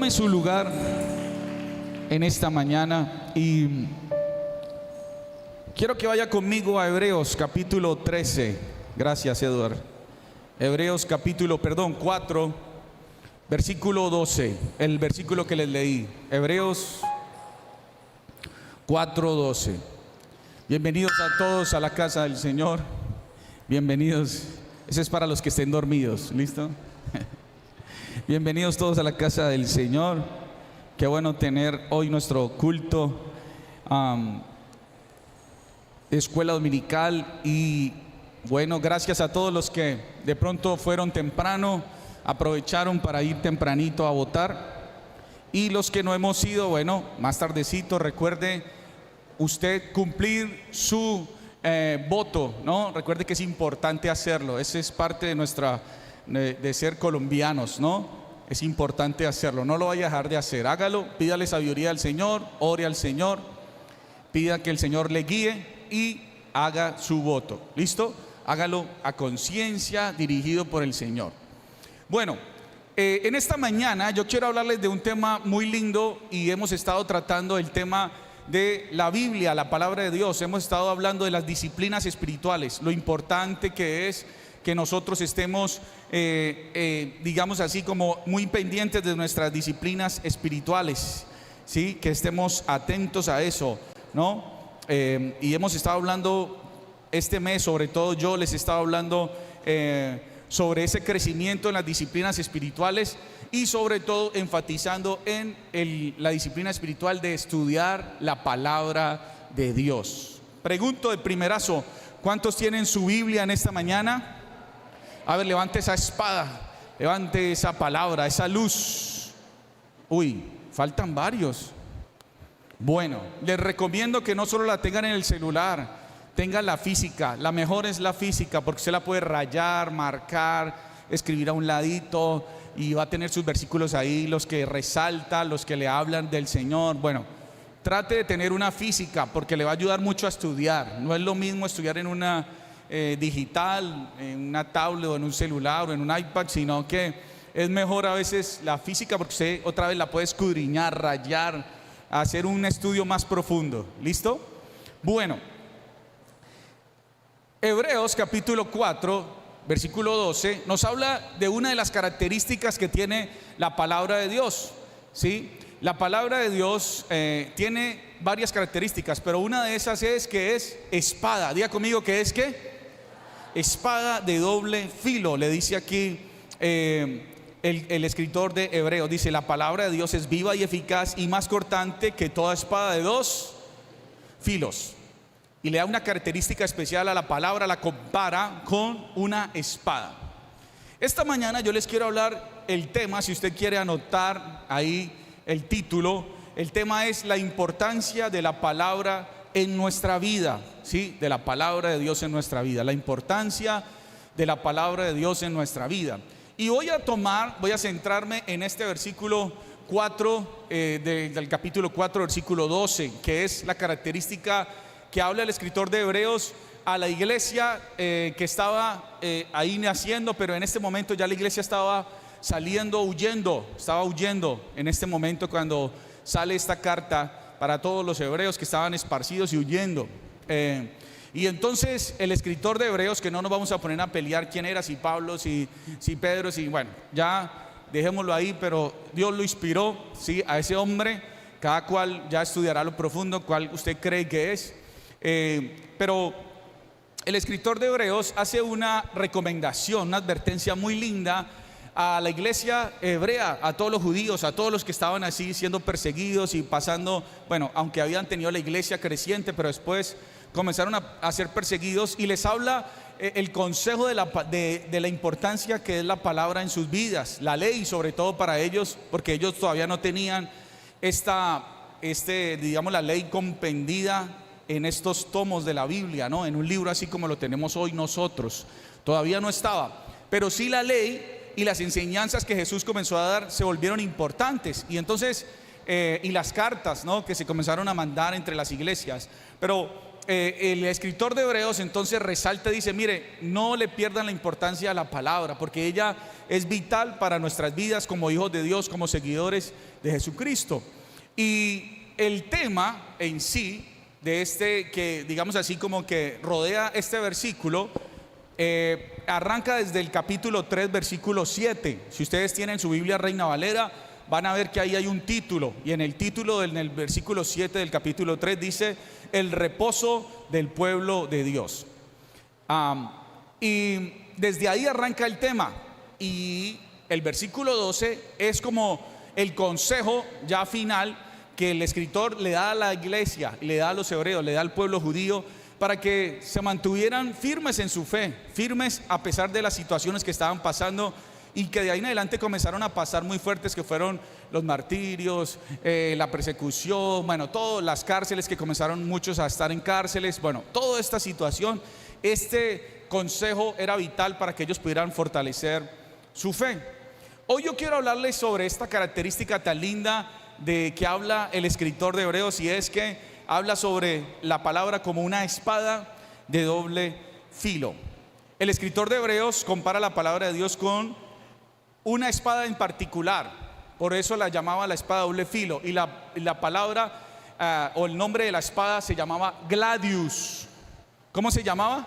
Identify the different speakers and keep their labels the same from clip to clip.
Speaker 1: Tome su lugar en esta mañana y quiero que vaya conmigo a Hebreos capítulo 13. Gracias, Eduardo. Hebreos 4, versículo 12, el versículo que les leí. Hebreos 4:12. Bienvenidos a todos a la casa del Señor. Bienvenidos. Ese es para los que estén dormidos. ¿Listo? Bienvenidos todos a la casa del Señor. Qué bueno tener hoy nuestro culto, escuela dominical. Y bueno, gracias a todos los que de pronto fueron temprano, aprovecharon para ir tempranito a votar. Y los que no hemos ido, bueno, más tardecito, recuerde usted cumplir su voto, ¿no? Recuerde que es importante hacerlo. Esa es parte de nuestra de ser colombianos, ¿no? Es importante hacerlo, no lo vaya a dejar de hacer. Hágalo, pídale sabiduría al Señor, ore al Señor, pida que el Señor le guíe y haga su voto. ¿Listo? Hágalo a conciencia, dirigido por el Señor. Bueno, en esta mañana yo quiero hablarles de un tema muy lindo y hemos estado tratando el tema de la Biblia, la palabra de Dios. Hemos estado hablando de las disciplinas espirituales, lo importante que es que nosotros estemos, digamos así, como muy pendientes de nuestras disciplinas espirituales, ¿sí? Que estemos atentos a eso, ¿no? Y hemos estado hablando este mes, sobre todo yo les he estado hablando sobre ese crecimiento en las disciplinas espirituales y sobre todo enfatizando en la disciplina espiritual de estudiar la palabra de Dios. Pregunto de primerazo, ¿cuántos tienen su Biblia en esta mañana? A ver, levante esa espada, levante esa palabra, esa luz. Uy, faltan varios. Bueno, les recomiendo que no solo la tengan en el celular, tengan la física. La mejor es la física porque usted la puede rayar, marcar, escribir a un ladito y va a tener sus versículos ahí, los que resaltan, los que le hablan del Señor. Bueno, trate de tener una física porque le va a ayudar mucho a estudiar. No es lo mismo estudiar en una digital, en una tablet o en un celular o en un iPad, sino que es mejor a veces la física porque usted otra vez la puede escudriñar, rayar, hacer un estudio más profundo. ¿Listo? Bueno, Hebreos capítulo 4, versículo 12 nos habla de una de las características que tiene la palabra de Dios, ¿sí? La palabra de Dios tiene varias características, pero una de esas es que es espada. Diga conmigo que es ¿qué? Espada de doble filo, le dice aquí el escritor de Hebreos. Dice: la palabra de Dios es viva y eficaz y más cortante que toda espada de dos filos. Y le da una característica especial a la palabra, la compara con una espada. Esta mañana yo les quiero hablar el tema, si usted quiere anotar ahí el título, el tema es la importancia de la palabra en nuestra vida, ¿sí? De la palabra de Dios en nuestra vida, la importancia de la palabra de Dios en nuestra vida. Y voy a centrarme en este versículo 4 del capítulo 4, versículo 12, que es la característica que habla el escritor de Hebreos a la iglesia que estaba ahí naciendo, pero en este momento ya la iglesia estaba estaba huyendo en este momento cuando sale esta carta para todos los hebreos que estaban esparcidos y huyendo. Y entonces el escritor de Hebreos, que no nos vamos a poner a pelear quién era, si Pablo, si Pedro, si bueno, ya dejémoslo ahí, pero Dios lo inspiró, ¿sí? A ese hombre, cada cual ya estudiará lo profundo, cuál usted cree que es. Pero el escritor de Hebreos hace una recomendación, una advertencia muy linda a la iglesia hebrea, a todos los judíos, a todos los que estaban así siendo perseguidos y pasando, bueno, aunque habían tenido la iglesia creciente, pero después comenzaron a ser perseguidos, y les habla el consejo de la importancia que es la palabra en sus vidas, la ley sobre todo para ellos, porque ellos todavía no tenían digamos, la ley compendida en estos tomos de la Biblia, ¿no? En un libro así como lo tenemos hoy nosotros, todavía no estaba, pero sí la ley y las enseñanzas que Jesús comenzó a dar se volvieron importantes. Y entonces, y las cartas, ¿no? Que se comenzaron a mandar entre las iglesias. Pero el escritor de Hebreos entonces resalta y dice: mire, no le pierdan la importancia a la palabra, porque ella es vital para nuestras vidas como hijos de Dios, como seguidores de Jesucristo. Y el tema en sí de este, que digamos así como que rodea este versículo, arranca desde el capítulo 3, versículo 7. Si ustedes tienen su Biblia Reina Valera, van a ver que ahí hay un título, y en el título, en el versículo 7 del capítulo 3, dice: el reposo del pueblo de Dios. Y desde ahí arranca el tema, y el versículo 12 es como el consejo ya final que el escritor le da a la iglesia, le da a los hebreos, le da al pueblo judío, para que se mantuvieran firmes en su fe, firmes a pesar de las situaciones que estaban pasando, y que de ahí en adelante comenzaron a pasar muy fuertes, que fueron los martirios, la persecución, bueno, todas las cárceles, que comenzaron muchos a estar en cárceles. Bueno, toda esta situación, este consejo era vital para que ellos pudieran fortalecer su fe. Hoy yo quiero hablarles sobre esta característica tan linda de que habla el escritor de Hebreos, y es que habla sobre la palabra como una espada de doble filo. El escritor de Hebreos compara la palabra de Dios con una espada en particular, por eso la llamaba la espada de doble filo, y la palabra o el nombre de la espada se llamaba gladius. ¿Cómo se llamaba?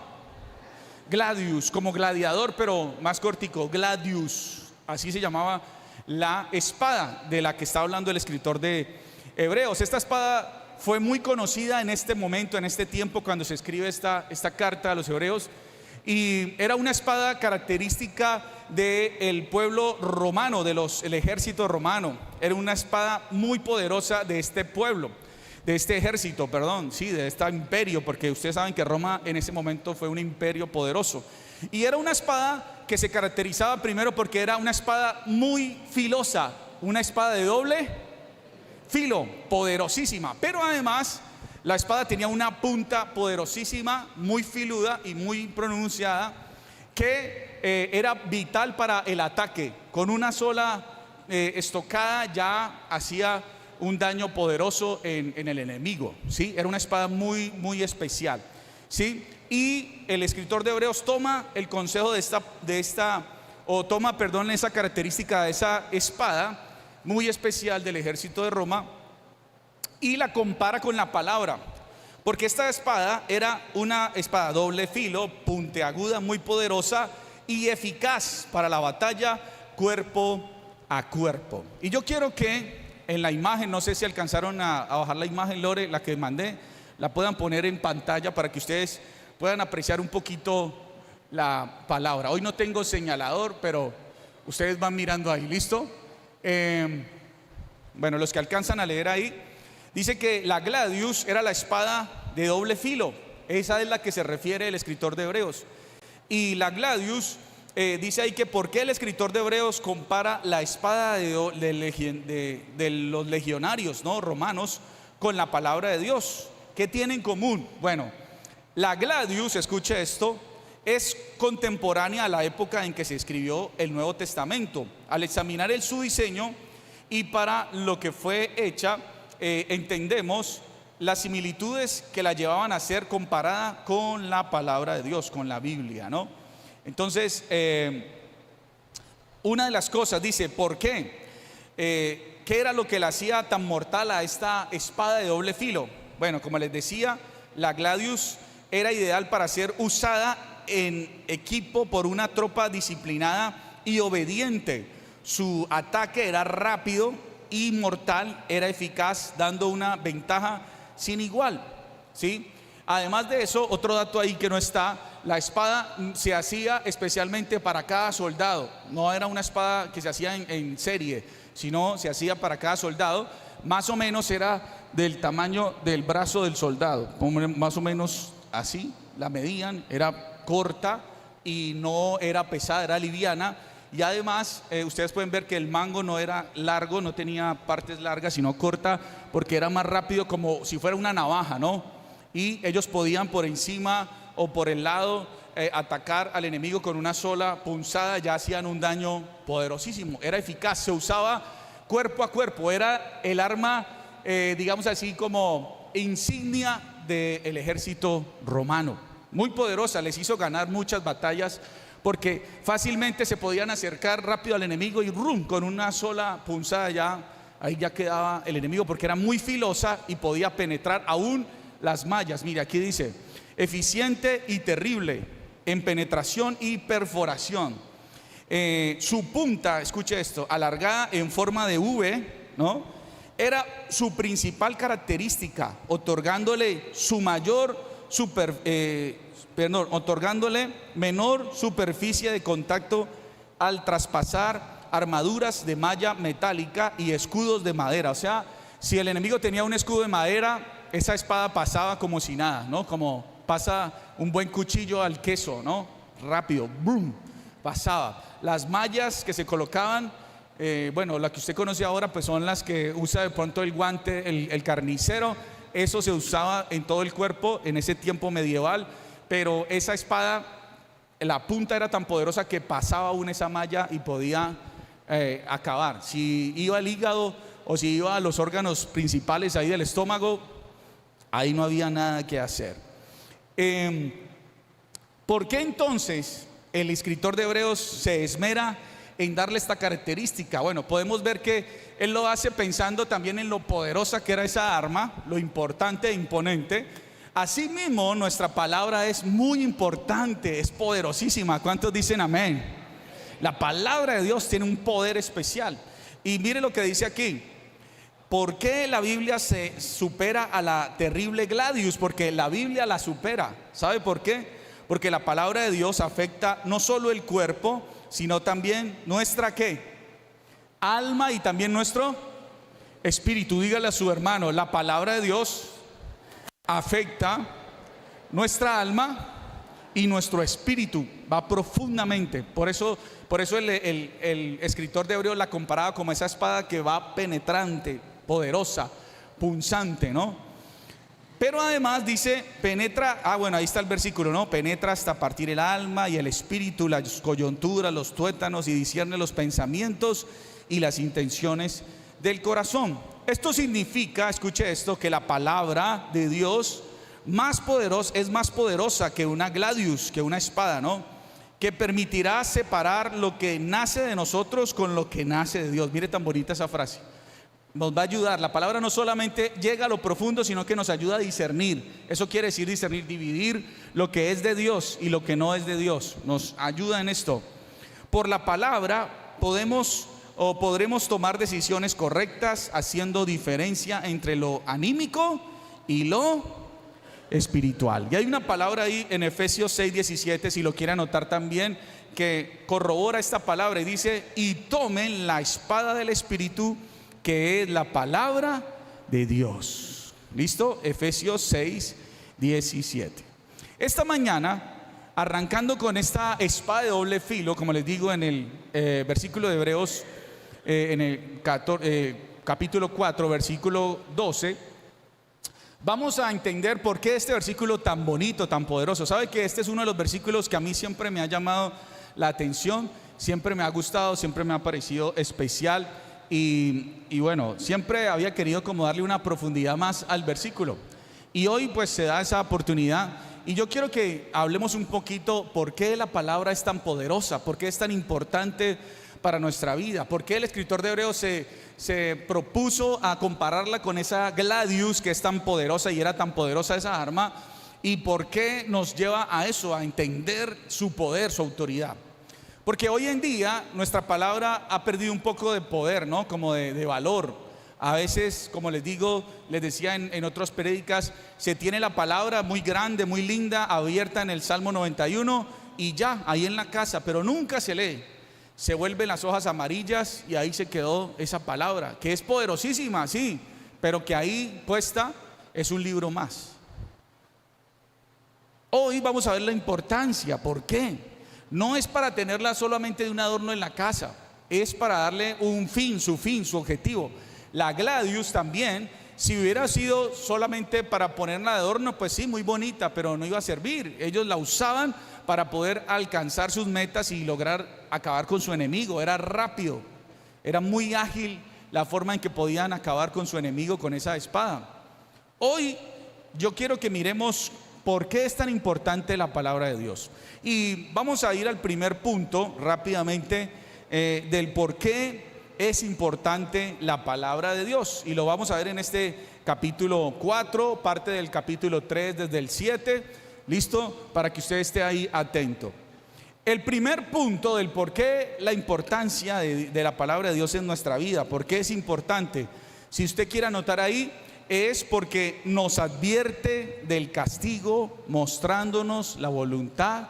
Speaker 1: Gladius, como gladiador, pero más cortico, gladius. Así se llamaba la espada de la que está hablando el escritor de Hebreos. Esta espada fue muy conocida en este momento, en este tiempo, cuando se escribe esta carta a los hebreos, y era una espada característica del pueblo romano, el ejército romano. Era una espada muy poderosa de este pueblo, de este ejército, perdón, sí, de este imperio, porque ustedes saben que Roma en ese momento fue un imperio poderoso. Y era una espada que se caracterizaba primero porque era una espada muy filosa, una espada de doble filo, poderosísima. Pero además la espada tenía una punta poderosísima, muy filuda y muy pronunciada, que era vital para el ataque. Con una sola estocada ya hacía un daño poderoso en el enemigo, ¿sí? Era una espada muy, muy especial, ¿sí? Y el escritor de Hebreos toma el consejo esa característica de esa espada muy especial del ejército de Roma, y la compara con la palabra, porque esta espada era una espada doble filo, puntiaguda, muy poderosa y eficaz para la batalla cuerpo a cuerpo. Y yo quiero que en la imagen, no sé si alcanzaron a bajar la imagen, Lore, la que mandé, la puedan poner en pantalla para que ustedes puedan apreciar un poquito la palabra. Hoy no tengo señalador, pero ustedes van mirando ahí, ¿listo? Bueno, los que alcanzan a leer ahí, dice que la gladius era la espada de doble filo. Esa es la que se refiere el escritor de Hebreos. Y la gladius, dice ahí que por qué el escritor de Hebreos compara la espada de los legionarios, ¿no?, romanos, con la palabra de Dios. ¿Qué tiene en común? Bueno, la gladius, escuche esto, es contemporánea a la época en que se escribió el Nuevo Testamento. Al examinar su diseño y para lo que fue hecha, entendemos las similitudes que la llevaban a ser comparada con la palabra de Dios, con la Biblia, ¿no? Entonces, una de las cosas, dice, ¿por qué? ¿Qué era lo que la hacía tan mortal a esta espada de doble filo? Bueno, como les decía, la gladius era ideal para ser usada en equipo por una tropa disciplinada y obediente. Su ataque era rápido y mortal, era eficaz, dando una ventaja sin igual, ¿sí? Además de eso, otro dato ahí que no está, la espada se hacía especialmente para cada soldado. No era una espada que se hacía en serie, sino se hacía para cada soldado. Más o menos era del tamaño del brazo del soldado, más o menos así la medían. Era corta y no era pesada, era liviana. Y además ustedes pueden ver que el mango no era largo, no tenía partes largas, sino corta, porque era más rápido, como si fuera una navaja, ¿no? Y ellos podían por encima o por el lado atacar al enemigo con una sola punzada. Ya hacían un daño poderosísimo, era eficaz, se usaba cuerpo a cuerpo, era el arma, digamos así, como insignia del ejército romano. Muy poderosa, les hizo ganar muchas batallas porque fácilmente se podían acercar rápido al enemigo y ¡rum!, con una sola punzada ahí ya quedaba el enemigo, porque era muy filosa y podía penetrar aún las mallas. Mira, aquí dice, eficiente y terrible en penetración y perforación. Su punta, escuche esto, alargada en forma de V, ¿no?, era su principal característica, otorgándole otorgándole menor superficie de contacto al traspasar armaduras de malla metálica y escudos de madera. O sea, si el enemigo tenía un escudo de madera, esa espada pasaba como si nada, ¿no? Como pasa un buen cuchillo al queso, ¿no? Rápido, ¡boom!, pasaba. Las mallas que se colocaban, bueno, la que usted conoce ahora, pues son las que usa de pronto el guante, el carnicero. Eso se usaba en todo el cuerpo en ese tiempo medieval, pero esa espada, la punta era tan poderosa que pasaba aún esa malla y podía acabar. Si iba al hígado o si iba a los órganos principales ahí del estómago, ahí no había nada que hacer. ¿Por qué entonces el escritor de Hebreos se esmera en darle esta característica? Bueno, podemos ver que él lo hace pensando también en lo poderosa que era esa arma, lo importante e imponente. Asimismo, nuestra palabra es muy importante, es poderosísima. ¿Cuántos dicen amén? La palabra de Dios tiene un poder especial. Y mire lo que dice aquí. ¿Por qué la Biblia se supera a la terrible Gladius? Porque la Biblia la supera. ¿Sabe por qué? Porque la palabra de Dios afecta no solo el cuerpo, sino también nuestra ¿qué? Alma y también nuestro espíritu. Dígale a su hermano, la palabra de Dios afecta nuestra alma y nuestro espíritu, va profundamente. Por eso el escritor de Hebreos la comparaba como esa espada que va penetrante, poderosa, punzante, ¿no? Pero además dice, penetra, bueno, ahí está el versículo, ¿no? Penetra hasta partir el alma y el espíritu, las coyunturas, los tuétanos, y discierne los pensamientos y las intenciones del corazón. Esto significa, escuche esto, que la palabra de Dios es más poderosa que una gladius, que una espada, ¿no? Que permitirá separar lo que nace de nosotros con lo que nace de Dios. Mire tan bonita esa frase. Nos va a ayudar. La palabra no solamente llega a lo profundo, sino que nos ayuda a discernir. Eso quiere decir discernir, dividir lo que es de Dios y lo que no es de Dios. Nos ayuda en esto. Por la palabra podremos tomar decisiones correctas, haciendo diferencia entre lo anímico y lo espiritual. Y hay una palabra ahí en Efesios 6:17, si lo quiere anotar también, que corrobora esta palabra y dice: y tomen la espada del Espíritu, que es la palabra de Dios. ¿Listo? Efesios 6:17. Esta mañana, arrancando con esta espada de doble filo, como les digo en el versículo de Hebreos, en el capítulo 4, versículo 12, vamos a entender por qué este versículo tan bonito, tan poderoso. Sabe que este es uno de los versículos que a mí siempre me ha llamado la atención, siempre me ha gustado, siempre me ha parecido especial. Y bueno, siempre había querido como darle una profundidad más al versículo. Y hoy pues se da esa oportunidad. Y yo quiero que hablemos un poquito por qué la palabra es tan poderosa, por qué es tan importante para nuestra vida, por qué el escritor de Hebreos se propuso a compararla con esa gladius que es tan poderosa y era tan poderosa esa arma, y por qué nos lleva a eso, a entender su poder, su autoridad. Porque hoy en día nuestra palabra ha perdido un poco de poder, ¿no? Como de valor. A veces, como les decía en otras prédicas, se tiene la palabra muy grande, muy linda, abierta en el Salmo 91 y ya, ahí en la casa, pero nunca se lee. Se vuelven las hojas amarillas y ahí se quedó esa palabra, que es poderosísima, sí, pero que ahí puesta es un libro más. Hoy vamos a ver la importancia. ¿Por qué? No es para tenerla solamente de un adorno en la casa, es para darle un fin, su objetivo. La gladius también, si hubiera sido solamente para ponerla de adorno, pues sí, muy bonita, pero no iba a servir. Ellos la usaban para poder alcanzar sus metas y lograr acabar con su enemigo. Era rápido, era muy ágil la forma en que podían acabar con su enemigo con esa espada. Hoy yo quiero que miremos por qué es tan importante la palabra de Dios. Y vamos a ir al primer punto rápidamente del por qué es importante la palabra de Dios. Y lo vamos a ver en este capítulo 4, parte del capítulo 3 desde el 7. ¿Listo? Para que usted esté ahí atento. El primer punto del por qué la importancia de la palabra de Dios en nuestra vida, por qué es importante, si usted quiere anotar ahí, es porque nos advierte del castigo, mostrándonos la voluntad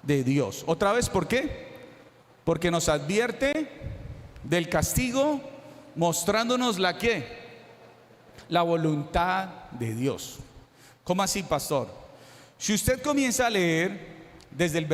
Speaker 1: de Dios. Otra vez, ¿por qué? Porque nos advierte del castigo, mostrándonos la ¿qué? La voluntad de Dios. ¿Cómo así, pastor? Si usted comienza a leer desde el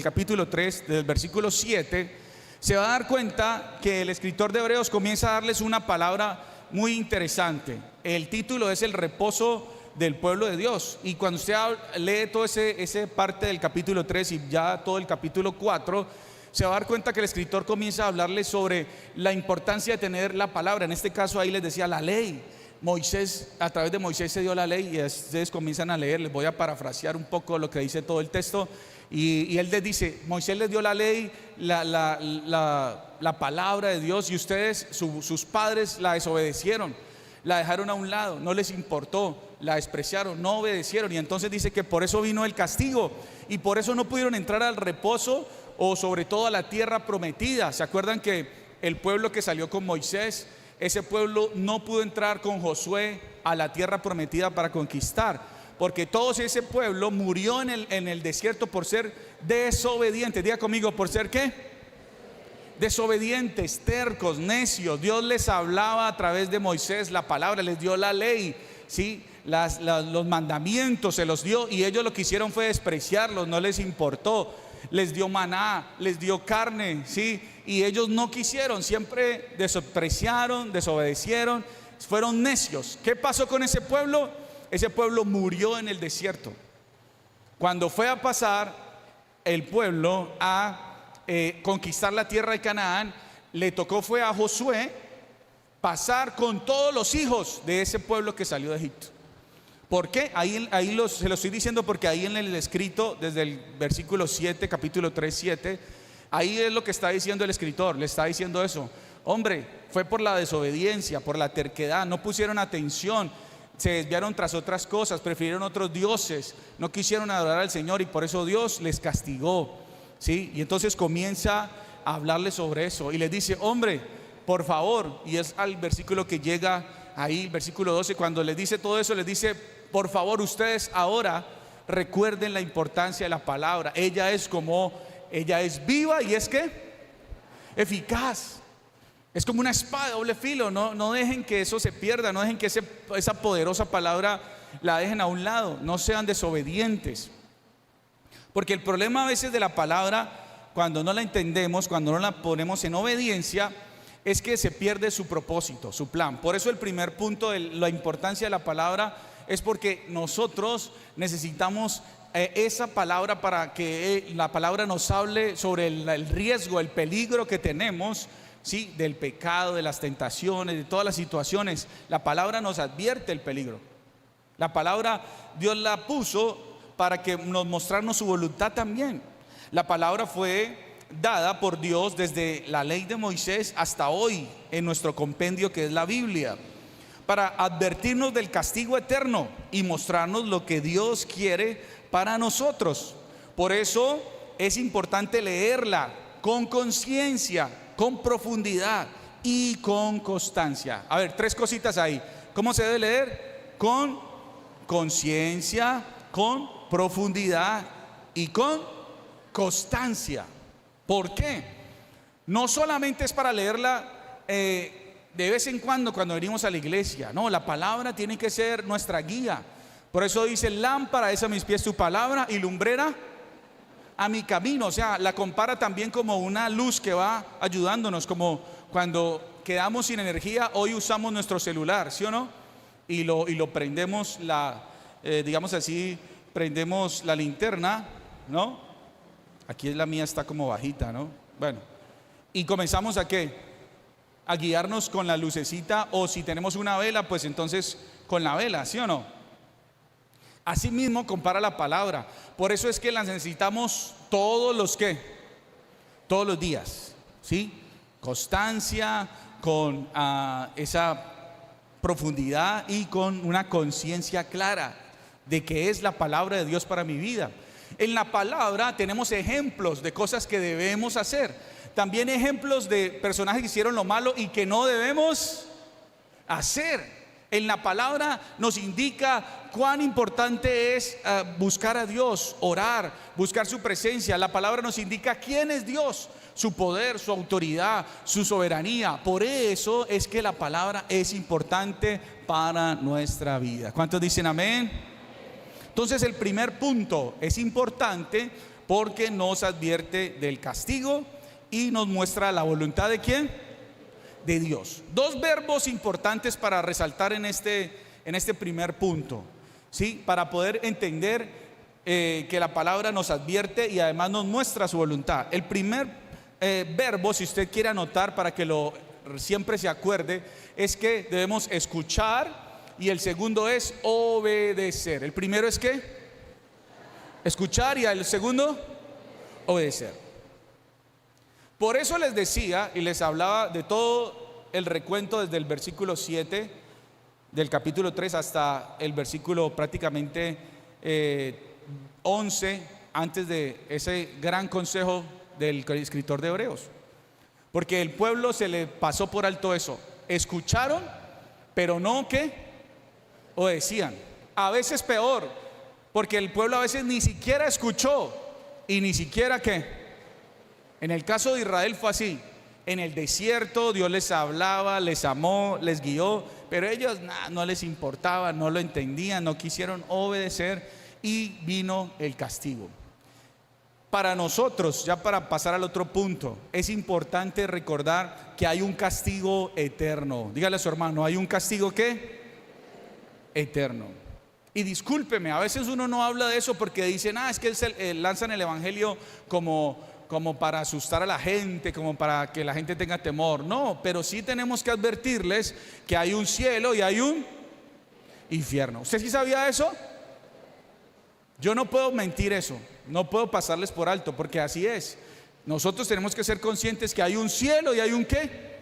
Speaker 1: capítulo 3, desde el versículo 7, se va a dar cuenta que el escritor de Hebreos comienza a darles una palabra muy interesante. El título es el reposo del pueblo de Dios. Y cuando usted lee toda esa parte del capítulo 3 y ya todo el capítulo 4, se va a dar cuenta que el escritor comienza a hablarles sobre la importancia de tener la palabra. En este caso ahí les decía la ley. Moisés, a través de Moisés se dio la ley, y ustedes comienzan a leer. Les voy a parafrasear un poco lo que dice todo el texto. Y él les dice: Moisés les dio la ley, la palabra de Dios, y ustedes, sus padres, la desobedecieron, la dejaron a un lado, no les importó, la despreciaron, no obedecieron. Y entonces dice que por eso vino el castigo, y por eso no pudieron entrar al reposo, o sobre todo a la tierra prometida. ¿Se acuerdan que el pueblo que salió con Moisés, ese pueblo no pudo entrar con Josué a la tierra prometida para conquistar? Porque todo ese pueblo murió en el desierto por ser desobedientes. Diga conmigo, ¿por ser qué? Desobedientes, tercos, necios. Dios les hablaba a través de Moisés la palabra, les dio la ley, ¿sí? Los mandamientos se los dio, y ellos lo que hicieron fue despreciarlos, no les importó. Les dio maná, les dio carne, ¿sí? Y ellos no quisieron, siempre despreciaron, desobedecieron, fueron necios. ¿Qué pasó con ese pueblo? Ese pueblo murió en el desierto. Cuando fue a pasar el pueblo a conquistar la tierra de Canaán, le tocó fue a Josué pasar con todos los hijos de ese pueblo que salió de Egipto. ¿Por qué? Se lo estoy diciendo porque ahí en el escrito, desde el versículo 7, capítulo 3, 7, ahí es lo que está diciendo el escritor. Le está diciendo eso: hombre, fue por la desobediencia, por la terquedad, no pusieron atención, se desviaron tras otras cosas, prefirieron otros dioses, no quisieron adorar al Señor, y por eso Dios les castigó, ¿sí? Y entonces comienza a hablarles sobre eso y les dice: hombre, por favor. Y es al versículo que llega ahí, versículo 12, cuando les dice todo eso, les dice: por favor, ustedes ahora recuerden la importancia de la palabra. Ella es viva y es que eficaz. Es como una espada de doble filo. No dejen que eso se pierda, no dejen que esa poderosa palabra la dejen a un lado. No sean desobedientes. Porque el problema a veces de la palabra, cuando no la entendemos, cuando no la ponemos en obediencia, es que se pierde su propósito, su plan. Por eso el primer punto de la importancia de la palabra es porque nosotros necesitamos esa palabra, para que la palabra nos hable sobre el riesgo, el peligro que tenemos, ¿sí? Del pecado, de las tentaciones, de todas las situaciones. La palabra nos advierte el peligro. La palabra Dios la puso para que nos mostrarnos su voluntad también. La palabra fue dada por Dios desde la ley de Moisés hasta hoy en nuestro compendio que es la Biblia, para advertirnos del castigo eterno y mostrarnos lo que Dios quiere para nosotros. Por eso es importante leerla con conciencia, con profundidad y con constancia. A ver, 3 cositas ahí. ¿Cómo se debe leer? Con conciencia, con profundidad y con constancia. ¿Por qué? No solamente es para leerla de vez en cuando venimos a la iglesia. No, la palabra tiene que ser nuestra guía. Por eso dice: lámpara es a mis pies tu palabra y lumbrera a mi camino. O sea, la compara también como una luz que va ayudándonos, como cuando quedamos sin energía, hoy usamos nuestro celular, ¿sí o no? Y lo prendemos, digamos así, prendemos la linterna, ¿no? Aquí la mía está como bajita, ¿no? Bueno, y comenzamos a ¿qué? A guiarnos con la lucecita, o si tenemos una vela, pues entonces con la vela, ¿sí o no? Así mismo compara la palabra. Por eso es que la necesitamos todos los días, ¿sí? Constancia, con esa profundidad y con una conciencia clara de que es la palabra de Dios para mi vida. En la palabra tenemos ejemplos de cosas que debemos hacer, también ejemplos de personajes que hicieron lo malo y que no debemos hacer. En la palabra nos indica cuán importante es buscar a Dios, orar, buscar su presencia. La palabra nos indica quién es Dios, su poder, su autoridad, su soberanía. Por eso es que la palabra es importante para nuestra vida. ¿Cuántos dicen amén? Entonces el primer punto es importante porque nos advierte del castigo y nos muestra la voluntad de ¿quién? De Dios. Dos verbos importantes para resaltar en este primer punto, ¿sí? Para poder entender que la palabra nos advierte y además nos muestra su voluntad. El primer verbo, si usted quiere anotar para que siempre se acuerde, es que debemos escuchar, y el segundo es obedecer. El primero es ¿qué? Escuchar, y el segundo obedecer. Por eso les decía y les hablaba de todo el recuento desde el versículo 7 del capítulo 3 hasta el versículo prácticamente 11, antes de ese gran consejo del escritor de Hebreos. Porque el pueblo se le pasó por alto eso. Escucharon, pero no ¿qué? Obedecían. A veces peor, porque el pueblo a veces ni siquiera escuchó y ni siquiera ¿qué? En el caso de Israel fue así. En el desierto Dios les hablaba, les amó, les guió, pero ellos no les importaba, no lo entendían, no quisieron obedecer y vino el castigo. Para nosotros, ya para pasar al otro punto, es importante recordar que hay un castigo eterno. Dígale a su hermano, hay un castigo ¿qué? Eterno. Y discúlpeme, a veces uno no habla de eso porque dicen, es que lanzan el evangelio como para asustar a la gente, como para que la gente tenga temor. No, pero sí tenemos que advertirles que hay un cielo y hay un infierno. ¿Usted sí sabía eso? Yo no puedo mentir eso, no puedo pasarles por alto, porque así es. Nosotros tenemos que ser conscientes que hay un cielo y hay un ¿qué?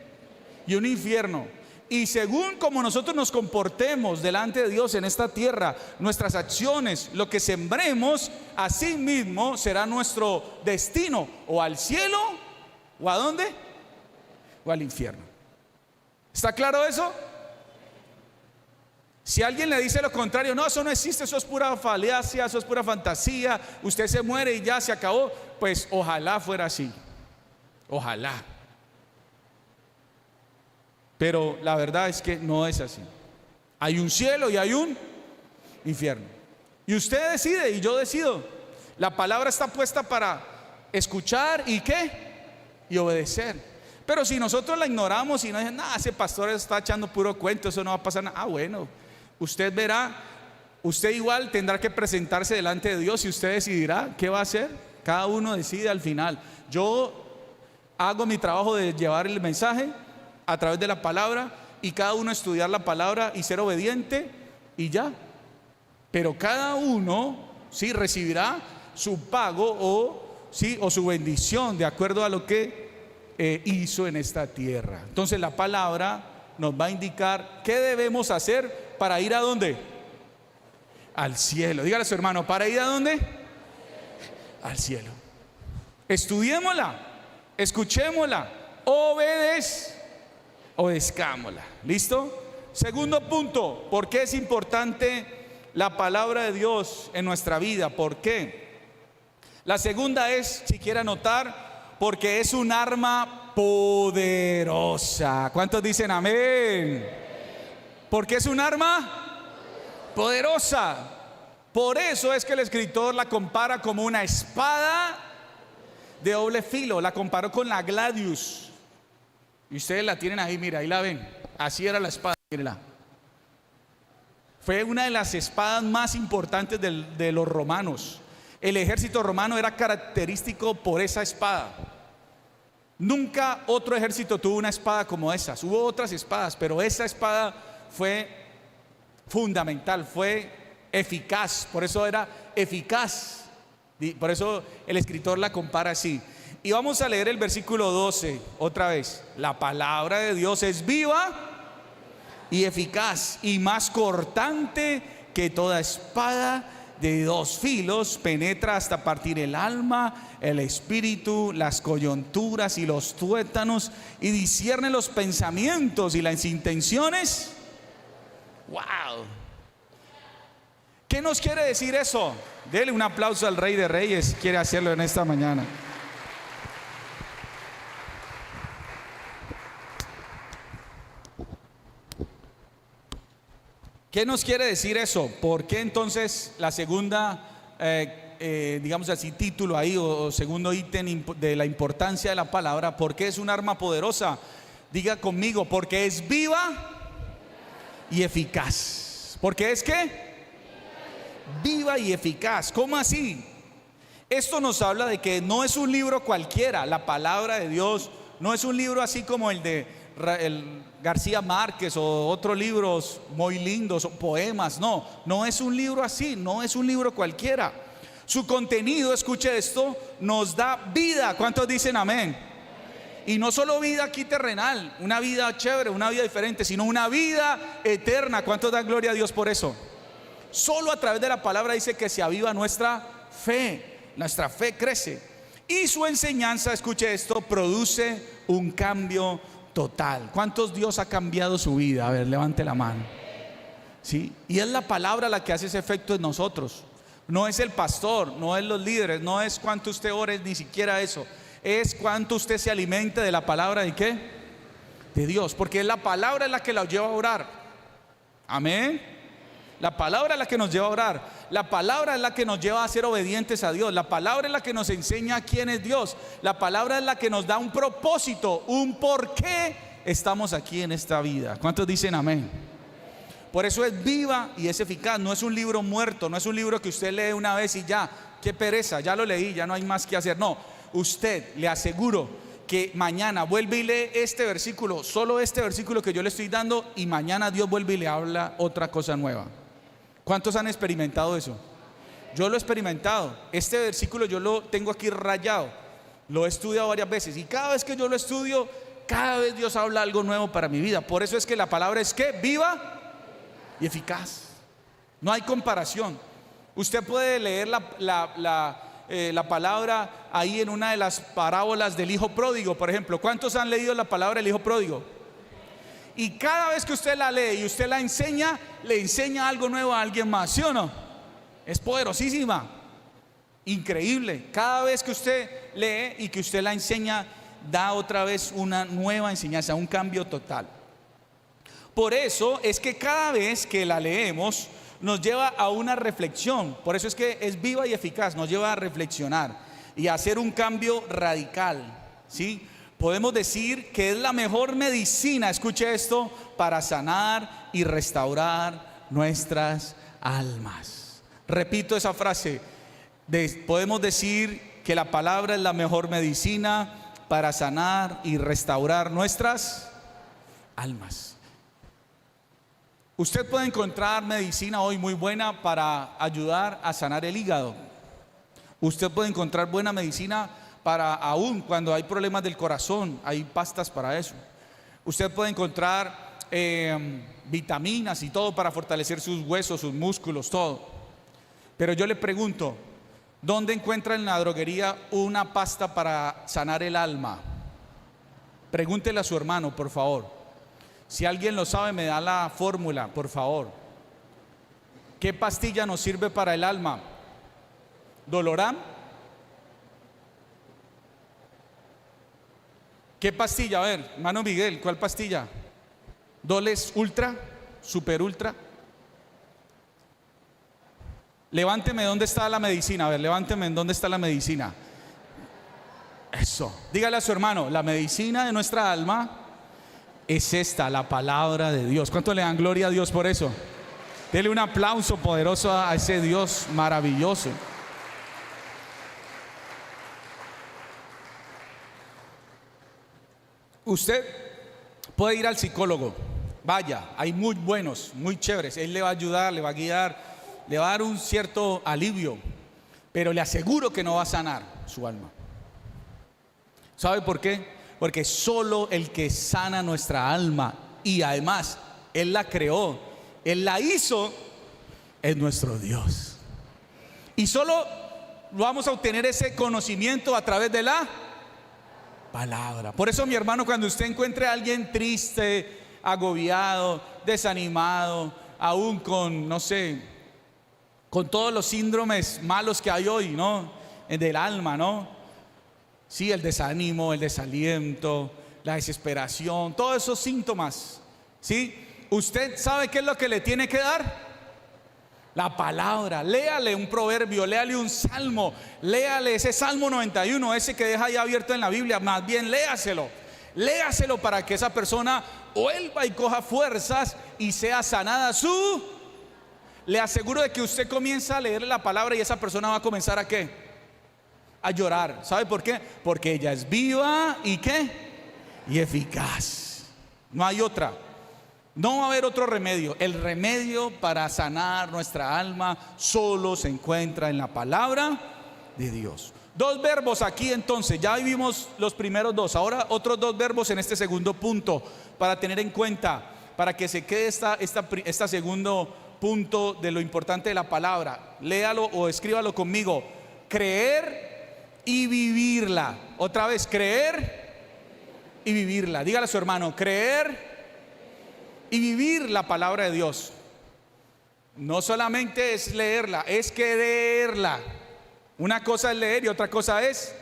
Speaker 1: Y un infierno. Y según como nosotros nos comportemos delante de Dios en esta tierra, nuestras acciones, lo que sembremos, así mismo será nuestro destino, o al cielo, o a dónde, o al infierno. ¿Está claro eso? Si alguien le dice lo contrario, no, eso no existe, eso es pura falacia, eso es pura fantasía, usted se muere y ya se acabó, pues ojalá fuera así, ojalá. Pero la verdad es que no es así. Hay un cielo y hay un infierno. Y usted decide y yo decido. La palabra está puesta para escuchar y ¿qué? Y obedecer. Pero si nosotros la ignoramos y no dicen, ese pastor está echando puro cuento, eso no va a pasar nada. Bueno, usted verá, usted igual tendrá que presentarse delante de Dios y usted decidirá qué va a hacer. Cada uno decide al final. Yo hago mi trabajo de llevar el mensaje a través de la palabra y cada uno estudiar la palabra y ser obediente y ya. Pero cada uno sí recibirá su pago o su bendición de acuerdo a lo que hizo en esta tierra. Entonces la palabra nos va a indicar qué debemos hacer para ir a ¿dónde? Al cielo. Dígale a su hermano, ¿para ir a dónde? Al cielo. Estudiémosla, escuchémosla, obedezcámosla. ¿Listo? Segundo punto, ¿por qué es importante la palabra de Dios en nuestra vida? ¿Por qué? La segunda es, si quiere anotar, porque es un arma poderosa. ¿Cuántos dicen amén? ¿Por qué es un arma poderosa? Por eso es que el escritor la compara como una espada de doble filo. La comparó con la gladius. Y ustedes la tienen ahí, mira, ahí la ven. Así era la espada, mírala. Fue una de las espadas más importantes de los romanos. El ejército romano era característico por esa espada. Nunca otro ejército tuvo una espada como esas. Hubo otras espadas, pero esa espada fue fundamental, fue eficaz, por eso era eficaz. Por eso el escritor la compara así. Y vamos a leer el versículo 12 otra vez. La palabra de Dios es viva y eficaz y más cortante que toda espada de dos filos, penetra hasta partir el alma, el espíritu, las coyunturas y los tuétanos, y discierne los pensamientos y las intenciones. ¡Wow! ¿Qué nos quiere decir eso? Dele un aplauso al Rey de Reyes si quiere hacerlo en esta mañana. ¿Qué nos quiere decir eso? ¿Por qué entonces la segunda, digamos así, título ahí o segundo ítem de la importancia de la palabra? ¿Por qué es un arma poderosa? Diga conmigo, porque es viva y eficaz. ¿Por qué es qué? Viva y eficaz. ¿Cómo así? Esto nos habla de que no es un libro cualquiera. La palabra de Dios no es un libro así como el de García Márquez o otros libros muy lindos o poemas. No es un libro así, no es un libro cualquiera. Su contenido, escuche esto, nos da vida. ¿Cuántos dicen amén? Y no solo vida aquí terrenal, una vida chévere, una vida diferente, sino una vida eterna. ¿Cuántos dan gloria a Dios por eso? Solo a través de la palabra dice que se aviva nuestra fe crece. Y su enseñanza, escuche esto, produce un cambio total. ¿Cuántos Dios ha cambiado su vida? A ver, levante la mano. ¿Sí? Y es la palabra la que hace ese efecto en nosotros. No es el pastor, no es los líderes, no es cuánto usted ore, ni siquiera eso. Es cuánto usted se alimente de la palabra de ¿qué? De Dios. Porque la palabra es la que la lleva a orar. Amén. La palabra es la que nos lleva a orar. La palabra es la que nos lleva a ser obedientes a Dios. La palabra es la que nos enseña quién es Dios. La palabra es la que nos da un propósito, un por qué estamos aquí en esta vida. ¿Cuántos dicen amén? Por eso es viva y es eficaz. No es un libro muerto, no es un libro que usted lee una vez y ya, qué pereza, ya lo leí, ya no hay más que hacer. No, usted, le aseguro que mañana vuelve y lee este versículo, solo este versículo que yo le estoy dando, y mañana Dios vuelve y le habla otra cosa nueva. ¿Cuántos han experimentado eso? Yo lo he experimentado. Este versículo yo lo tengo aquí rayado. Lo he estudiado varias veces. Y cada vez que yo lo estudio, cada vez Dios habla algo nuevo para mi vida. Por eso es que la palabra es ¿qué? Viva y eficaz. No hay comparación. Usted puede leer la palabra ahí en una de las parábolas del hijo pródigo, por ejemplo. ¿Cuántos han leído la palabra del hijo pródigo? Y cada vez que usted la lee y usted la enseña, le enseña algo nuevo a alguien más, ¿sí o no? Es poderosísima, increíble. Cada vez que usted lee y que usted la enseña, da otra vez una nueva enseñanza, un cambio total. Por eso es que cada vez que la leemos nos lleva a una reflexión. Por eso es que es viva y eficaz, nos lleva a reflexionar y a hacer un cambio radical, ¿sí? Podemos decir que es la mejor medicina, escuche esto, para sanar y restaurar nuestras almas. Repito esa frase, podemos decir que la palabra es la mejor medicina para sanar y restaurar nuestras almas. Usted puede encontrar medicina hoy muy buena para ayudar a sanar el hígado. Usted puede encontrar buena medicina para aún cuando hay problemas del corazón, hay pastas para eso. Usted puede encontrar vitaminas y todo para fortalecer sus huesos, sus músculos, todo. Pero yo le pregunto, ¿dónde encuentra en la droguería una pasta para sanar el alma? Pregúntele a su hermano, por favor. Si alguien lo sabe, me da la fórmula, por favor. ¿Qué pastilla nos sirve para el alma? ¿Dolorán? ¿Qué pastilla? A ver, hermano Miguel, ¿cuál pastilla? ¿Doles Ultra? ¿Super Ultra? Levánteme dónde está la medicina. A ver, levánteme en dónde está la medicina. Eso. Dígale a su hermano, la medicina de nuestra alma es esta, la palabra de Dios. ¿Cuánto le dan gloria a Dios por eso? Dele un aplauso poderoso a ese Dios maravilloso. Usted puede ir al psicólogo, vaya, hay muy buenos, muy chéveres, él le va a ayudar, le va a guiar, le va a dar un cierto alivio, pero le aseguro que no va a sanar su alma. ¿Sabe por qué? Porque solo el que sana nuestra alma, y además Él la creó, Él la hizo, es nuestro Dios. Y solo vamos a obtener ese conocimiento a través de la palabra. Por eso, mi hermano, cuando usted encuentre a alguien triste, agobiado, desanimado, aún con, no sé, con todos los síndromes malos que hay hoy, ¿no? Del alma, ¿no? Sí, el desánimo, el desaliento, la desesperación, todos esos síntomas, ¿sí? Usted sabe qué es lo que le tiene que dar. La palabra. Léale un proverbio, léale un salmo, léale ese Salmo 91, ese que deja ahí abierto en la Biblia. Más bien léaselo para que esa persona vuelva y coja fuerzas y sea sanada Le aseguro de que usted comienza a leer la palabra y esa persona va a comenzar a ¿qué? A llorar. ¿Sabe por qué? Porque ella es viva y ¿qué? Y eficaz. No hay otra. No va a haber otro remedio. El remedio para sanar nuestra alma solo se encuentra en la palabra de Dios. Dos verbos aquí entonces. Ya vimos los primeros dos. Ahora otros dos verbos en este segundo punto para tener en cuenta, para que se quede esta segundo punto de lo importante de la palabra. Léalo o escríbalo conmigo. Creer y vivirla. Otra vez, creer y vivirla. Dígale a su hermano, creer y vivir la palabra de Dios. No solamente es leerla, es creerla. Una cosa es leer y otra cosa es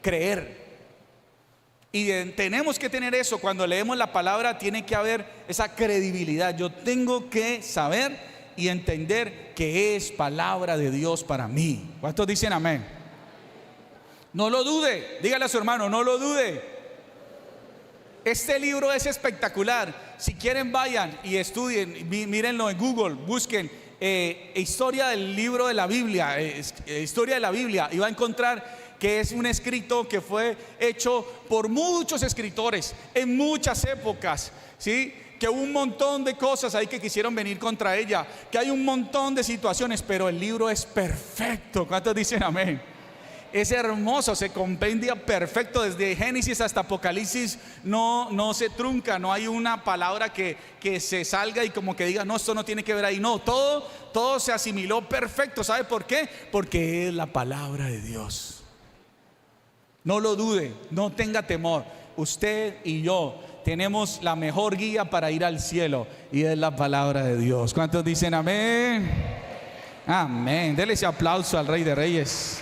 Speaker 1: creer. Y tenemos que tener eso. Cuando leemos la palabra tiene que haber esa credibilidad. Yo tengo que saber y entender que es palabra de Dios para mí. ¿Cuántos dicen amén? No lo dude. Dígale a su hermano, no lo dude. Este libro es espectacular. Si quieren vayan y estudien, mírenlo en Google, busquen historia del libro de la Biblia, historia de la Biblia, y va a encontrar que es un escrito que fue hecho por muchos escritores en muchas épocas, ¿sí? Que hubo un montón de cosas ahí que quisieron venir contra ella, que hay un montón de situaciones, pero el libro es perfecto. ¿Cuántos dicen amén? Es hermoso, se compendia perfecto desde Génesis hasta Apocalipsis. No se trunca, no hay una palabra que se salga y como que diga, no, esto no tiene que ver ahí. No, todo se asimiló perfecto. ¿Sabe por qué? Porque es la palabra de Dios. No lo dude, no tenga temor. Usted y yo tenemos la mejor guía para ir al cielo y es la palabra de Dios. ¿Cuántos dicen amén? Amén. Dele ese aplauso al Rey de Reyes.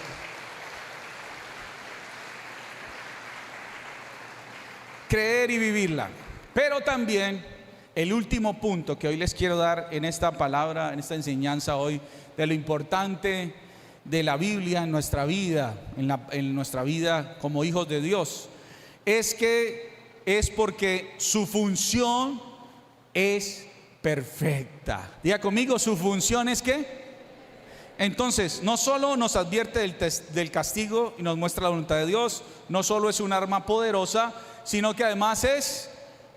Speaker 1: Creer y vivirla. Pero también el último punto que hoy les quiero dar en esta palabra, en esta enseñanza hoy, de lo importante de la Biblia en nuestra vida, en nuestra vida como hijos de Dios, es porque su función es perfecta. Diga conmigo, su función es ¿qué? Entonces, no solo nos advierte del castigo y nos muestra la voluntad de Dios, no solo es un arma poderosa, sino que además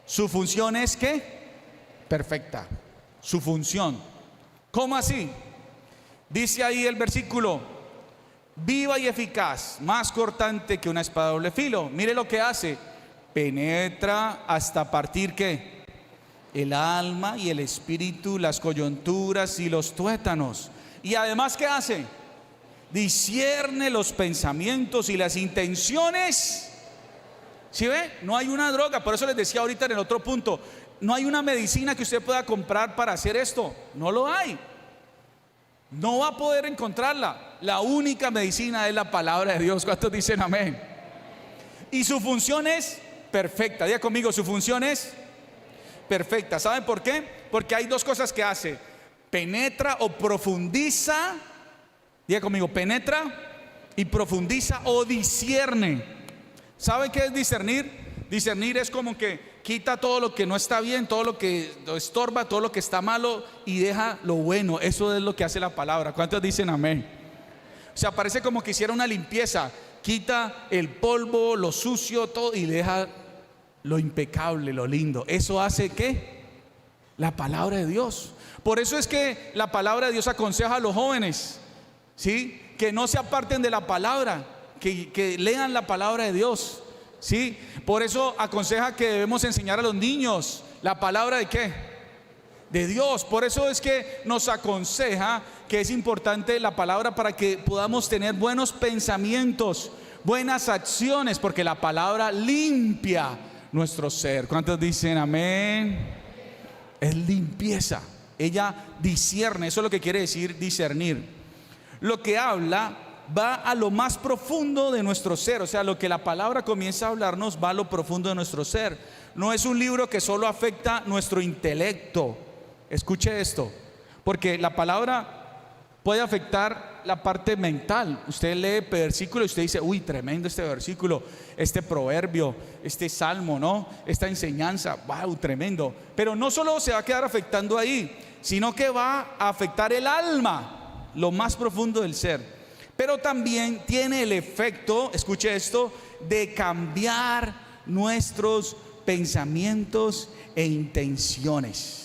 Speaker 1: su función es ¿qué? Perfecta. Su función. ¿Cómo así? Dice ahí el versículo, viva y eficaz, más cortante que una espada de doble filo. Mire lo que hace. Penetra hasta partir ¿qué? El alma y el espíritu, las coyunturas y los tuétanos. Y además ¿qué hace? Discierne los pensamientos y las intenciones. ¿Sí ve? No hay una droga. Por eso les decía ahorita en el otro punto, no hay una medicina que usted pueda comprar para hacer esto. No lo hay. No va a poder encontrarla. La única medicina es la palabra de Dios. ¿Cuántos dicen amén? Y su función es perfecta. Diga conmigo, su función es perfecta. ¿Saben por qué? Porque hay dos cosas que hace. Penetra o profundiza. Diga conmigo, penetra y profundiza o discierne. ¿Saben qué es discernir? Discernir es como que quita todo lo que no está bien, todo lo que estorba, todo lo que está malo y deja lo bueno. Eso es lo que hace la palabra. ¿Cuántos dicen amén? O sea, parece como que hiciera una limpieza. Quita el polvo, lo sucio, todo y deja lo impecable, lo lindo. Eso hace ¿qué? La palabra de Dios. Por eso es que la palabra de Dios aconseja a los jóvenes, ¿sí?, que no se aparten de la palabra, que lean la palabra de Dios, ¿sí? Por eso aconseja que debemos enseñar a los niños la palabra ¿de qué? De Dios. Por eso es que nos aconseja que es importante la palabra para que podamos tener buenos pensamientos, buenas acciones, porque la palabra limpia nuestro ser. ¿Cuántos dicen amén? Es limpieza. Ella discierne, eso es lo que quiere decir discernir. Lo que habla va a lo más profundo de nuestro ser, o sea, lo que la palabra comienza a hablarnos va a lo profundo de nuestro ser. No es un libro que solo afecta nuestro intelecto. Escuche esto, porque la palabra puede afectar la parte mental. Usted lee versículo y usted dice, uy, tremendo este versículo, este proverbio, este salmo, ¿no? Esta enseñanza, wow, tremendo. Pero no solo se va a quedar afectando ahí, sino que va a afectar el alma, lo más profundo del ser. Pero también tiene el efecto, escuche esto, de cambiar nuestros pensamientos e intenciones.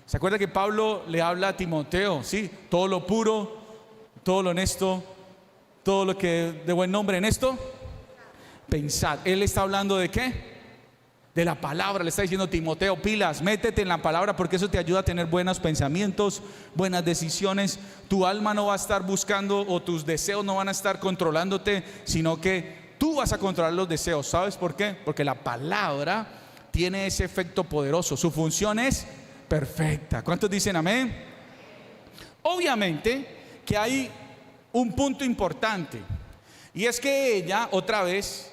Speaker 1: ¿Se acuerda que Pablo le habla a Timoteo? Sí, todo lo puro, todo lo honesto, todo lo que de buen nombre en esto, pensad. Él está hablando ¿de qué? De la palabra. Le está diciendo, Timoteo, pilas, métete en la palabra, porque eso te ayuda a tener buenos pensamientos, buenas decisiones. Tu alma no va a estar buscando, o tus deseos no van a estar controlándote, sino que tú vas a controlar los deseos. ¿Sabes por qué? Porque la palabra tiene ese efecto poderoso. Su función es perfecta. ¿Cuántos dicen amén? Obviamente que hay un punto importante, y es que ella, otra vez,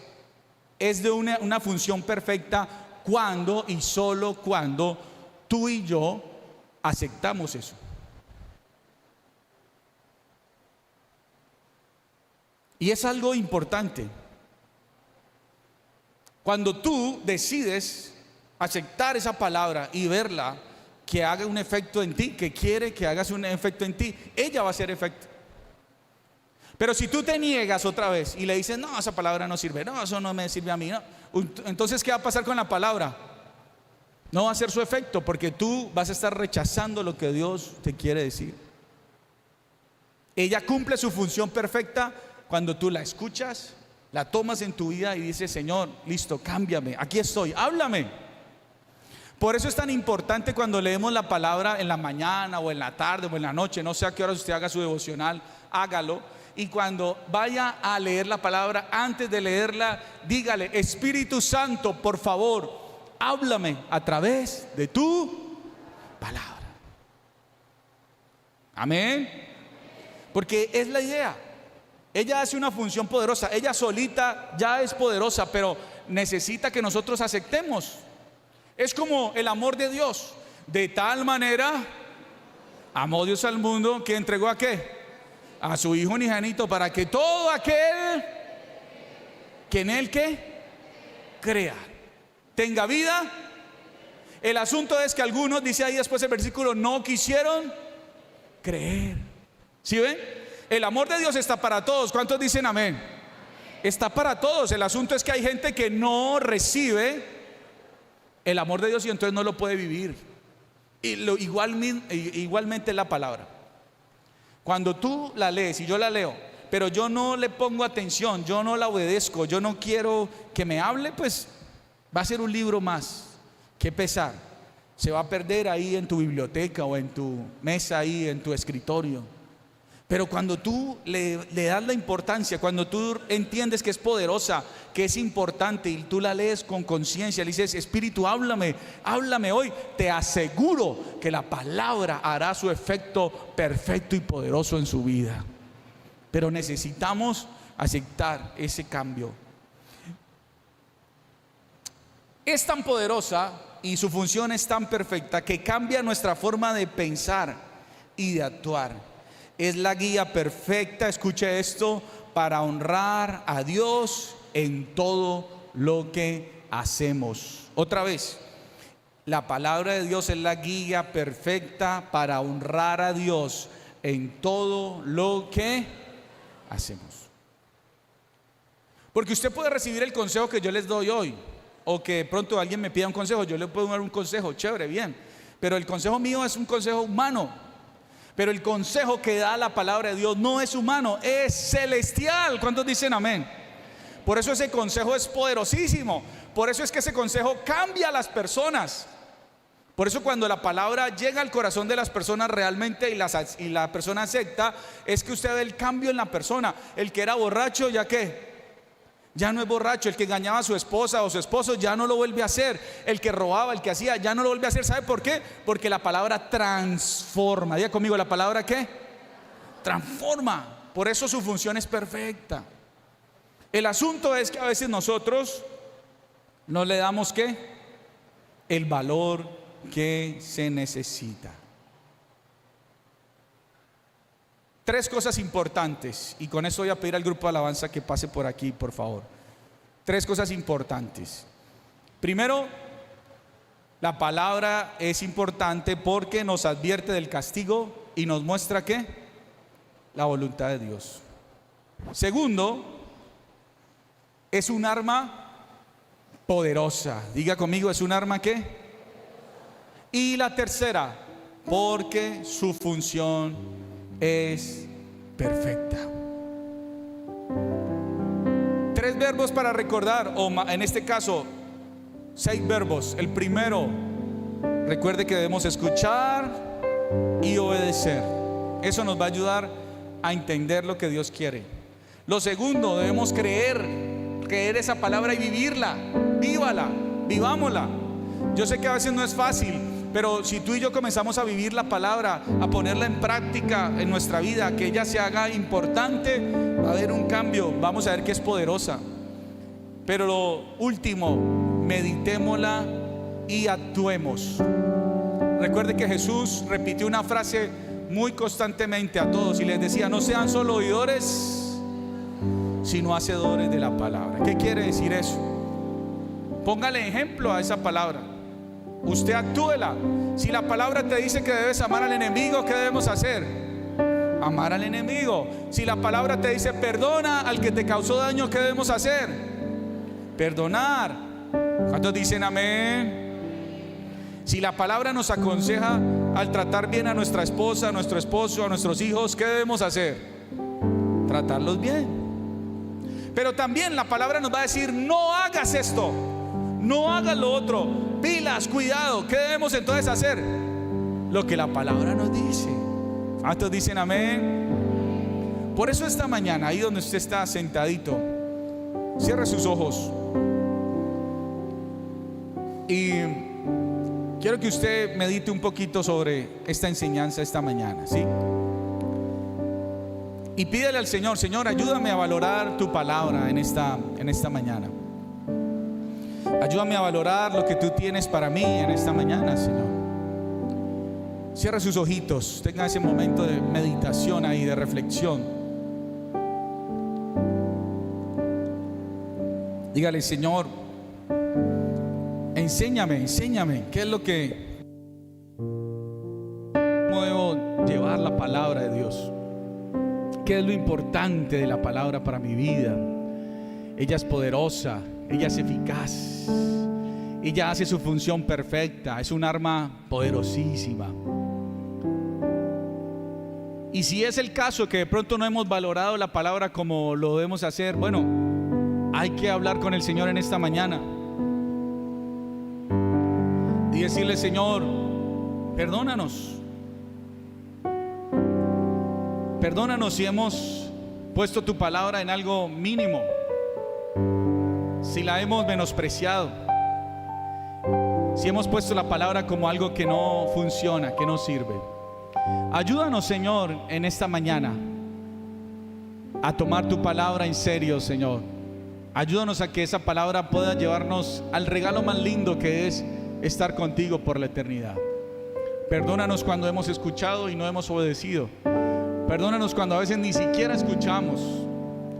Speaker 1: es de una función perfecta cuando y solo cuando tú y yo aceptamos eso. Y es algo importante. Cuando tú decides aceptar esa palabra y verla, que haga un efecto en ti, que quiere que hagas un efecto en ti, ella va a hacer efecto. Pero si tú te niegas otra vez y le dices, no, esa palabra no sirve, no, eso no me sirve a mí, no, entonces ¿qué va a pasar con la palabra? No va a hacer su efecto, porque tú vas a estar rechazando lo que Dios te quiere decir. Ella cumple su función perfecta cuando tú la escuchas, la tomas en tu vida y dices, Señor, listo, cámbiame, aquí estoy, háblame. Por eso es tan importante cuando leemos la palabra en la mañana o en la tarde o en la noche, no sé a qué hora usted haga su devocional, hágalo. Y cuando vaya a leer la palabra, antes de leerla, dígale, Espíritu Santo, por favor, háblame a través de tu palabra. Amén. Porque es la idea. Ella hace una función poderosa. Ella solita ya es poderosa, pero necesita que nosotros aceptemos. Es como el amor de Dios. De tal manera amó Dios al mundo, que entregó ¿a qué? A su Hijo unigénito, para que todo aquel que en él ¿qué? Crea, tenga vida. El asunto es que algunos, dice ahí después el versículo, no quisieron creer. ¿Sí ven? El amor de Dios está para todos. ¿Cuántos dicen amén? Está para todos. El asunto es que hay gente que no recibe el amor de Dios y entonces no lo puede vivir. Y igualmente la palabra. Cuando tú la lees y yo la leo, pero yo no le pongo atención, yo no la obedezco, yo no quiero que me hable, pues va a ser un libro más. Qué pesar. Se va a perder ahí en tu biblioteca o en tu mesa ahí, en tu escritorio. Pero cuando tú le das la importancia, cuando tú entiendes que es poderosa, que es importante, y tú la lees con conciencia, le dices, Espíritu, háblame, háblame hoy, te aseguro que la palabra hará su efecto perfecto y poderoso en su vida. Pero necesitamos aceptar ese cambio. Es tan poderosa y su función es tan perfecta que cambia nuestra forma de pensar y de actuar. Es la guía perfecta, escuche esto, para honrar a Dios en todo lo que hacemos. Otra vez, la palabra de Dios es la guía perfecta para honrar a Dios en todo lo que hacemos. Porque usted puede recibir el consejo que yo les doy hoy, o que de pronto alguien me pida un consejo, yo le puedo dar un consejo, chévere, bien. Pero el consejo mío es un consejo humano. Pero el consejo que da la palabra de Dios no es humano, es celestial. ¿Cuántos dicen amén? Por eso ese consejo es poderosísimo. Por eso es que ese consejo cambia a las personas. Por eso cuando la palabra llega al corazón de las personas realmente y la persona acepta, es que usted ve el cambio en la persona. El que era borracho, ¿ya qué? Ya no es borracho. El que engañaba a su esposa o su esposo ya no lo vuelve a hacer. El que robaba, el que hacía, ya no lo vuelve a hacer. ¿Sabe por qué? Porque la palabra transforma. Diga conmigo, ¿la palabra qué? Transforma. Por eso su función es perfecta. El asunto es que a veces nosotros no le damos ¿qué? El valor que se necesita. Tres cosas importantes, y con eso voy a pedir al grupo de alabanza que pase por aquí, por favor. Tres cosas importantes. Primero, la palabra es importante porque nos advierte del castigo y nos muestra ¿qué? La voluntad de Dios. Segundo, es un arma poderosa. Diga conmigo, ¿es un arma qué? Y la tercera, porque su función es perfecta. Tres verbos para recordar, o en este caso 6 verbos. El primero, recuerde que debemos escuchar y obedecer. Eso nos va a ayudar a entender lo que Dios quiere. Lo segundo, debemos creer esa palabra y vivirla. Vívala, vivámosla. Yo sé que a veces no es fácil, pero si tú y yo comenzamos a vivir la palabra, a ponerla en práctica en nuestra vida, que ella se haga importante, va a haber un cambio. Vamos a ver que es poderosa. Pero lo último, meditémosla y actuemos. Recuerde que Jesús repitió una frase muy constantemente a todos y les decía: no sean solo oidores, sino hacedores de la palabra. ¿Qué quiere decir eso? Póngale ejemplo a esa palabra. Usted actúela. Si la palabra te dice que debes amar al enemigo, ¿qué debemos hacer? Amar al enemigo. Si la palabra te dice perdona al que te causó daño, ¿qué debemos hacer? Perdonar. ¿Cuántos dicen amén? Si la palabra nos aconseja al tratar bien a nuestra esposa, a nuestro esposo, a nuestros hijos, ¿qué debemos hacer? Tratarlos bien. Pero también la palabra nos va a decir: no hagas esto, no hagas lo otro. Pilas, cuidado. ¿Qué debemos entonces hacer? Lo que la palabra nos dice. ¿Cuántos dicen amén? Por eso esta mañana, ahí donde usted está sentadito, cierre sus ojos y quiero que usted medite un poquito sobre esta enseñanza esta mañana, ¿sí? Y pídele al Señor: Señor, ayúdame a valorar tu palabra en esta mañana. Ayúdame a valorar lo que tú tienes para mí en esta mañana, Señor. Cierra sus ojitos, tenga ese momento de meditación ahí, de reflexión. Dígale: Señor, enséñame, ¿qué es lo que cómo debo llevar la palabra de Dios? ¿Qué es lo importante de la palabra para mi vida? Ella es poderosa, ella es eficaz, ella hace su función perfecta, es un arma poderosísima. Y si es el caso que de pronto no hemos valorado la palabra como lo debemos hacer, bueno, hay que hablar con el Señor en esta mañana y decirle: Señor, perdónanos. Perdónanos si hemos puesto tu palabra en algo mínimo, si la hemos menospreciado, si hemos puesto la palabra como algo que no funciona, que no sirve. Ayúdanos, Señor, en esta mañana a tomar tu palabra en serio, Señor. Ayúdanos a que esa palabra pueda llevarnos al regalo más lindo, que es estar contigo por la eternidad. Perdónanos cuando hemos escuchado y no hemos obedecido. Perdónanos cuando a veces ni siquiera escuchamos.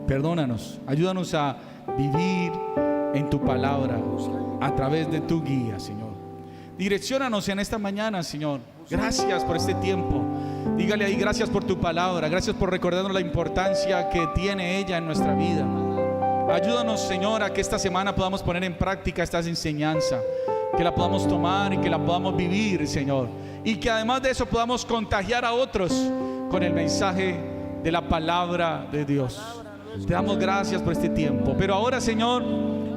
Speaker 1: Perdónanos, ayúdanos a vivir en tu palabra a través de tu guía, Señor. Direcciónanos en esta mañana, Señor. Gracias por este tiempo. Dígale ahí: gracias por tu palabra, gracias por recordarnos la importancia que tiene ella en nuestra vida. Ayúdanos, Señor, a que esta semana podamos poner en práctica esta enseñanza. que la podamos tomar y que la podamos vivir, Señor. Y que además de eso podamos contagiar a otros con el mensaje de la palabra de Dios. Te damos gracias por este tiempo. Pero ahora, Señor,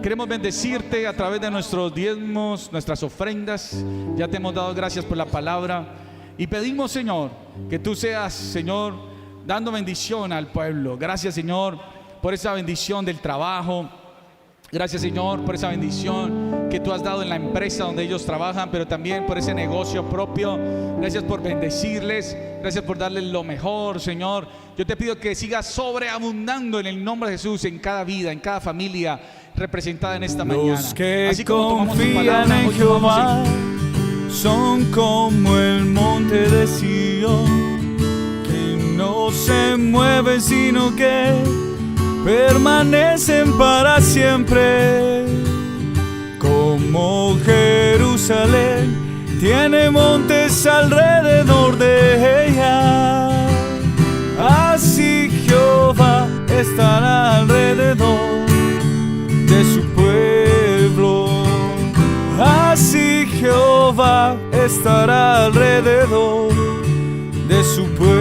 Speaker 1: queremos bendecirte a través de nuestros diezmos, nuestras ofrendas. Ya te hemos dado gracias por la palabra. Y pedimos, Señor, que tú seas, Señor, dando bendición al pueblo. Gracias, Señor, por esa bendición del trabajo. Gracias, Señor, por esa bendición que tú has dado en la empresa donde ellos trabajan, pero también por ese negocio propio. Gracias por bendecirles, gracias por darles lo mejor, Señor. Yo te pido que sigas sobreabundando en el nombre de Jesús en cada vida, en cada familia representada en esta mañana.
Speaker 2: Los que
Speaker 1: así como tomamos tu
Speaker 2: confían
Speaker 1: palabra,
Speaker 2: en
Speaker 1: hoy
Speaker 2: Jehová son como el monte de Sión, que no se mueven sino que permanecen para siempre. Como Jerusalén tiene montes alrededor de ella, así Jehová estará alrededor de su pueblo. Así Jehová estará alrededor de su pueblo.